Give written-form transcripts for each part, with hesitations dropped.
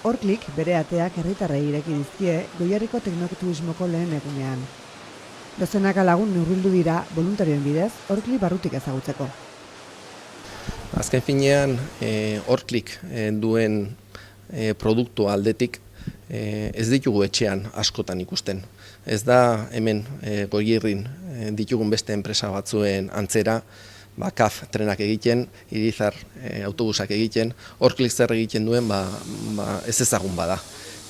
Orklik bere ateak herritarrei ireki dizkie Goierriko teknoturismoko lehen egunean. Dozenaka lagun neurbildu dira voluntarioen bidez Orklik barrutik ezagutzeko. Azken finean, Orklik duen produktu aldetik ez ditugu etxean askotan ikusten. Ez da hemen Goierrin ditugun beste enpresa batzuen antzera, KAF trenak egiten, Irizar autobusak egiten, Orklik zer egiten duen ez ezagun bada.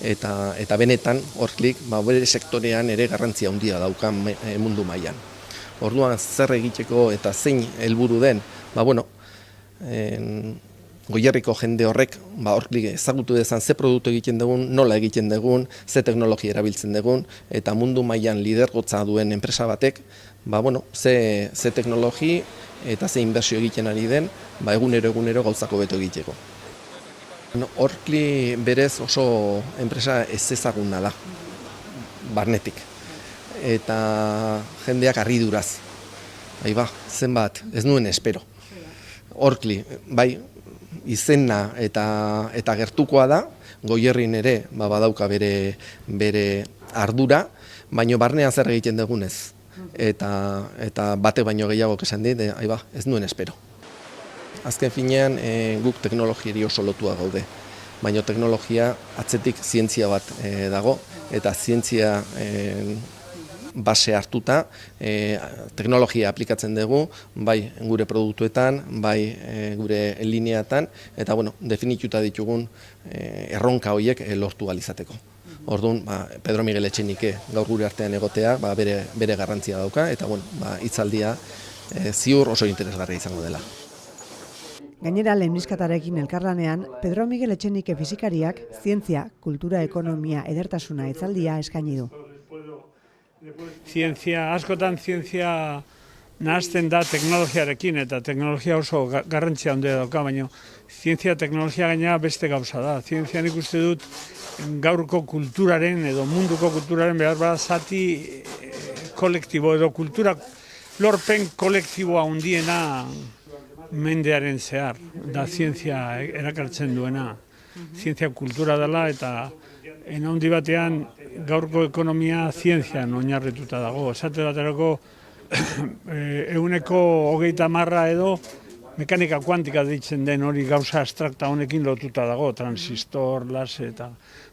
Eta benetan Orklik bere sektorean ere garrantzia handia dauka mundu mailan. Orduan zer egiteko eta zein helburu den, Goierriko jende horrek Orklik ezagutu dezan ze produktu egiten dugun, nola egiten dugun, ze teknologia erabiltzen dugun, eta mundu mailan lidergotza duen enpresa batek ze teknologi eta ze inbertsio egiten ari den egunero gauzako beto egiteko. Orklik berez oso enpresa ez ezaguna da, barnetik, eta jendeak harriduraz. Zenbat, ez nuen espero. Orklik, izena eta gertukoa da, Goierrin ere badauka bere ardura, baino barnean zer egiten dugunez. Eta bate baino gehiago esan dit, ez nuen espero. Azken finean guk teknologiari oso lotua gaude, baina teknologia atzetik zientzia bat dago, eta zientzia base hartuta teknologia aplikatzen dugu, bai gure produktuetan, bai gure lineatan, eta definituta ditugun erronka horiek lortu ahal izateko. Orduan, Pedro Miguel Etxenike gaur gure artean egotea bere garrantzia dauka, eta hitzaldia ziur oso interesgarria izango dela. Gainera, lehenbizkatarekin elkarlanean, Pedro Miguel Etxenike fisikariak zientzia, kultura, ekonomia, edertasuna hitzaldia eskaini du. Askotan zientzia nahazten da teknologiarekin, eta teknologia oso garrantzia handia dauka, baina zientzia teknologia gaina beste gauza da. Zientzian ikuste dut gaurko kulturaren edo munduko kulturaren behar zati kolektibo edo kultura lorpen kolektiboa handiena mendearen zehar, da zientzia erakartzen duena. Zientzia kultura dela eta handi batean gaurko ekonomia zientzian oinarrituta dago. Esate baterako 130 edo mekanika kuantika deitzen den hori gauza abstrakta honekin lotuta dago, transistor, lase eta...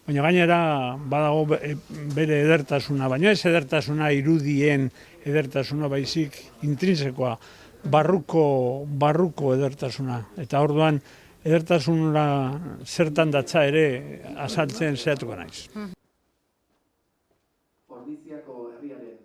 Baina gainera badago bere edertasuna, baina ez edertasuna irudien edertasuna baizik intrinsekoa, barruko edertasuna. Eta orduan edertasuna zertan datza ere azaltzen zehatuko naiz. Ordiziako herriaren